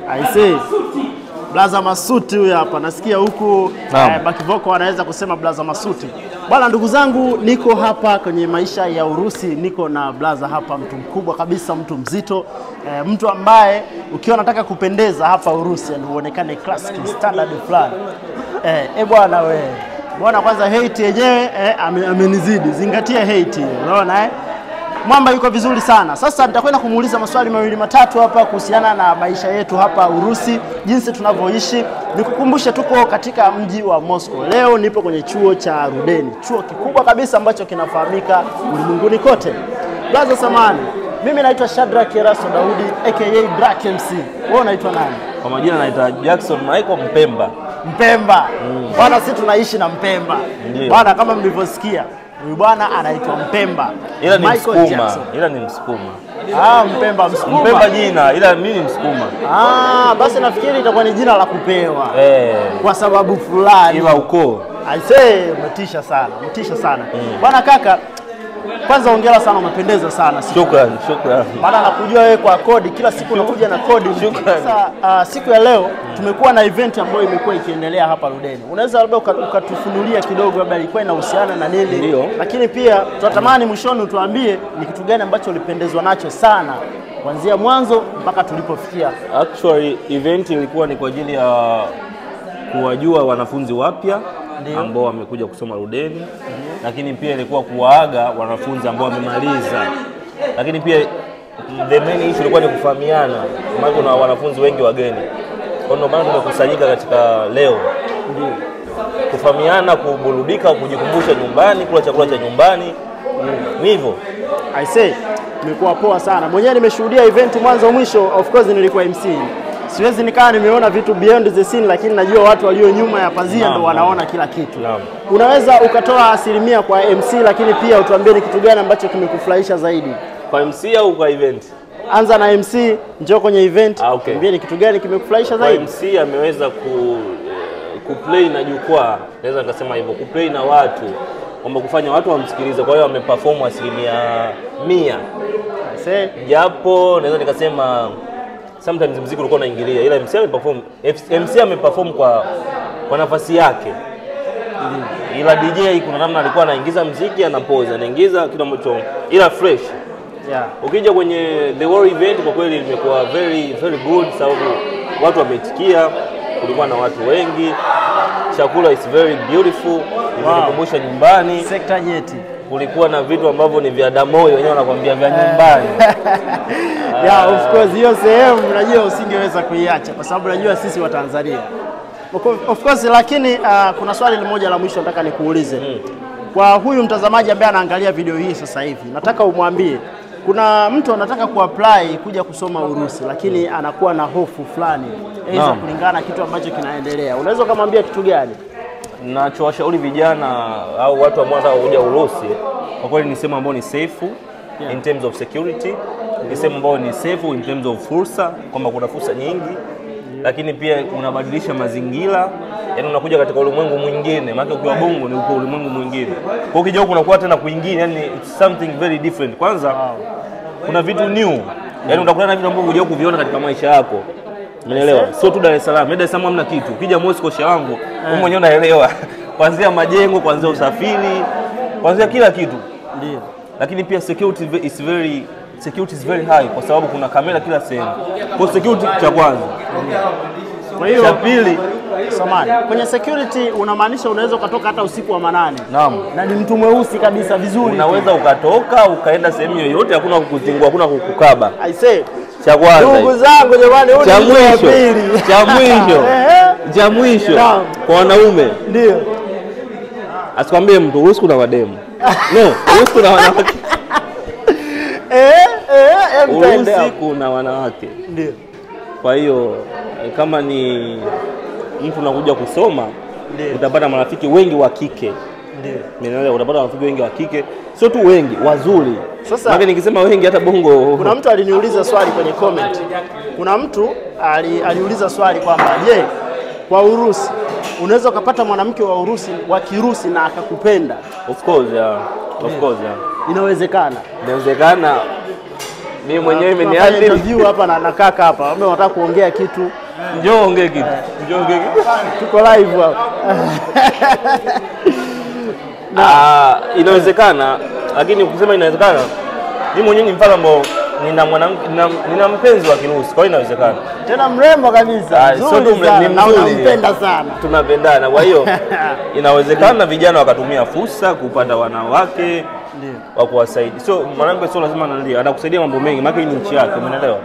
I see. Blaza Masuti huyu hapa. Nasikia huku back vocal anaweza kusema Blaza Masuti. Bwana ndugu zangu, niko hapa kwenye maisha ya Urusi, niko na Blaza hapa, mtu mkubwa kabisa, mtu mzito, mtu ambaye ukiwa nataka kupendeza hapa Urusi na uonekane classic standard fulani. Bwana we. Bwana kwanza hate yenyewe amenizidi. Zingatia hate. Unaona Mwamba yuko vizuri sana. Sasa nitakwenda kumuuliza maswali mawili matatu hapa kuhusiana na maisha yetu hapa Urusi, jinsi tunavyoishi. Nikukumbushe tuko katika mji wa Moscow. Leo nipo kwenye chuo cha Rudeni, chuo kikubwa kabisa ambacho kinafahamika ulimwenguni kote. Blaza samani, mimi naitwa Shadrack Erasto Daudi aka Black MC. Wewe unaitwa nani? Kwa majina naitwa Jackson Michael Mpemba. Mpemba. Bwana sisi tunaishi na Mpemba. Bwana kama mlivyosikia, huyu bwana anaitwa Mpemba. Ila ni Msukuma. Ila ni Msukuma. Mpemba Msukuma. Mpemba jina, ila mimi ni Msukuma. Basi nafikiri itakuwa ni jina la kupewa. Kwa sababu fulani. Ila ukoo. I say umetisha sana, umetisha sana. Bwana kaka, kwanza hongera sana, umependeza sana. Shukrani, shukrani. Maana nakujua wewe kwa kodi, kila siku unakuja na kodi. Sasa siku ya leo tumekuwa na event ambayo imekuwa ikiendelea hapa Rudeni. Unaweza labda ukatufunulia kidogo labda ilikuwa inahusiana na nini? Ndio. Lakini pia tunatamani mwishoni utuambie ni kitu gani ambacho ulipendezwa nacho sana kuanzia mwanzo mpaka tulipofikia. Actually event ilikuwa ni kwa ajili ya kuwajua wanafunzi wapya ambao wamekuja kusoma Rudeni. Lakini pia ilikuwa kuwaaga wanafunzi ambao wamemaliza. Lakini pia the main issue ilikuwa ni kufahamiana, maana kuna wanafunzi wengi wageni. Kwa hiyo maana tumekusanyika katika leo. Kufahamiana, kuburudika, kujikumbusha nyumbani, kula chakula cha nyumbani. Ni hivyo. I say imekuwa poa sana. Mwenyewe nimeshuhudia event mwanzo mwisho, of course nilikuwa MC. Siwezi nikaa nimeona vitu beyond the scene, lakini najua watu walio nyuma ya pazia ndo wanaona kila kitu. Unaweza ukatoa asilimia kwa MC, lakini pia utuambie ni kitu gani ambacho kimekufurahisha zaidi? Kwa MC au kwa event? Anza na MC, njoo kwenye event. Niambie ni kitu gani kimekufurahisha zaidi? Kwa MC ameweza kuplay na jukwaa, naweza nikasema hivyo, kuplay na watu, kwamba kufanya watu wamsikilize. Kwa hiyo ameperform asilimia 100. Japo naweza nikasema sometimes muziki ulikuwa unaingilia, ila MC ameperform kwa nafasi yake. Ila DJ kuna namna alikuwa anaingiza muziki, anapoza, anaingiza kitu ambacho ila fresh. Ukija kwenye the whole event kwa kweli imekuwa very very good, sababu watu wametikia, kulikuwa na watu wengi, chakula is very beautiful, imenikumbusha nyumbani. Sekta nyeti. Kulikuwa na vitu ambavyo ni vya damoyo, wenyewe wanakuambia vya nyumbani. Of course hiyo sehemu najua usingeweza kuiacha kwa sababu najua sisi wa Tanzania. Of course, lakini kuna swali moja la mwisho nataka nikuulize. Kwa huyu mtazamaji ambaye anaangalia video hii sasa hivi, nataka umwambie kuna mtu anataka kuapply kuja kusoma Urusi lakini anakuwa na hofu fulani kulingana na kitu ambacho kinaendelea. Unaweza kumwambia kitu gani? Nachowashauri vijana au watu ambao wanataka kuja Urusi, kwa kweli ni sehemu ambayo ni safe in terms of security, ni sehemu ambayo ni safe in terms of fursa, kwamba kuna fursa nyingi, lakini pia unabadilisha mazingira, yani unakuja katika ulimwengu mwingine, maana ukiwa Bongo ni uko ulimwengu mwingine. Kwa ukija huko unakuwa tena kwingine, yani it's something very different. Kwanza kuna vitu new, yani utakutana na vitu ambavyo hujawahi kuviona katika maisha yako. Umeelewa? Sio tu Dar es Salaam. Dar es Salaam hamna kitu. Ukija Moscow wangu, wewe mwenyewe unaelewa. Kuanzia majengo, kuanzia usafiri, kuanzia kila kitu. Ndio. Lakini pia security is very high kwa sababu kuna kamera kila sehemu. Kwa security cha kwanza. Kwa hiyo cha pili, samani. Kwenye security unamaanisha unaweza ukatoka hata usiku wa manane. Naam. Na ni mtu mweusi kabisa vizuri. Unaweza ukatoka ukaenda sehemu yoyote, hakuna kukutingua, hakuna kukukaba. I say cha kwanza. Ndugu zangu jamani, huyu ni wa pili. Cha mwisho kwa wanaume. Ndio. Asikwambie mtu Urusi kuna mademu. No, Urusi kuna wanawake. Urusi kuna wanawake. Ndio. Kwa hiyo kama ni mtu unakuja kusoma, utapata marafiki wengi wa kike. Ndio. Mimi utapata marafiki wengi wa kike, sio tu wengi, wazuri. Sasa maana nikisema wengi hata Bongo. Kuna mtu aliniuliza swali kwenye comment. Kuna mtu aliuliza swali kwamba je, kwa Urusi unaweza ukapata mwanamke wa Urusi wa Kirusi na akakupenda? Of course, yeah. Of course, yeah. Inawezekana. Inawezekana Mimi mwenyewe tunafanya interview hapa na kaka hapa. Wame wanataka kuongea kitu. Njoo ongee kitu. Njoo ongee kitu. Tuko live hapa. Inawezekana, lakini ukisema inawezekana, mimi mwenyewe ni mfano ambao nina mpenzi wa Kirusi, kwa hiyo inawezekana. Tena mrembo kabisa. Sio tu nampenda sana. Tunapendana. Kwa hiyo inawezekana vijana wakatumia fursa kupata wanawake wa kuwasaidia. Sio mwanamke, sio lazima analia, atakusaidia mambo mengi, maana hii ni nchi yake, umeelewa?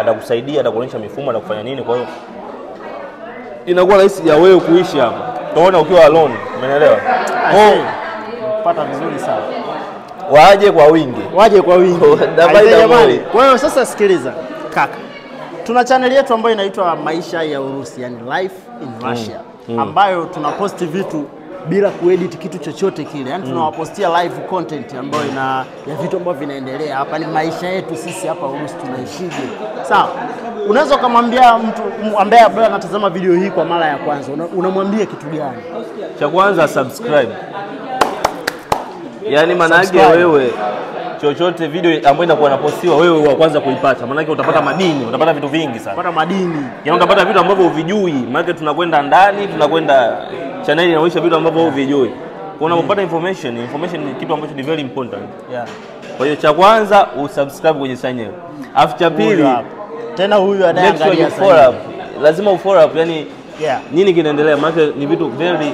Atakusaidia, atakuonyesha mifumo, atakufanya nini, kwa hiyo inakuwa rahisi ya wewe kuishi hapa. Utaona ukiwa alone, umeelewa? Pata vizuri sana. Waje kwa wingi. Waje kwa wingi. Kwa hiyo sasa sikiliza kaka. Tuna channel yetu ambayo inaitwa Maisha ya Urusi, yani Life in Russia, ambayo tunaposti vitu bila kuedit kitu chochote kile. Yani tunawapostia live content ambayo ya vitu ambavyo vinaendelea hapa, ni maisha yetu sisi hapa Urusi tunaishije. Sawa? Unaweza kumwambia mtu ambaye anatazama video hii kwa mara ya kwanza, unamwambia kitu gani? Cha kwanza subscribe. Yani maana yake wewe chochote video ambayo inakuwa inapostiwa wewe wa kwanza kuipata. Maana yake utapata madini, utapata vitu vingi sana. Utapata madini. Yaani utapata vitu ambavyo huvijui. Maana yake tunakwenda ndani, tunakwenda channel inaonyesha vitu ambavyo huvijui. Kwa unapopata information ni kitu ambacho ni very important. Kwa hiyo cha kwanza usubscribe kwenye channel. Afu cha pili tena huyu anaangalia sasa. Lazima ufollow up, yani nini kinaendelea? Maana ni vitu very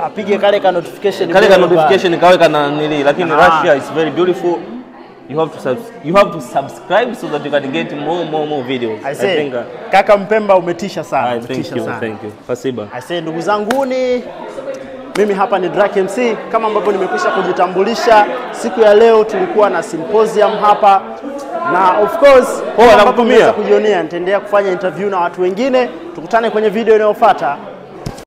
apige kale ka notification kawe kana nili, lakini Russia is very beautiful. You have to subscribe so that you can get more videos. I think kaka Mpemba umetisha sana. Thank you. Fasiba. I say ndugu zanguni, mimi hapa ni Drack MC, kama ambavyo nimekwisha kujitambulisha. Siku ya leo tulikuwa na symposium hapa, na of course ambapo mmeweza kujionea, nitaendelea kufanya interview na watu wengine. Tukutane kwenye video inayofuata.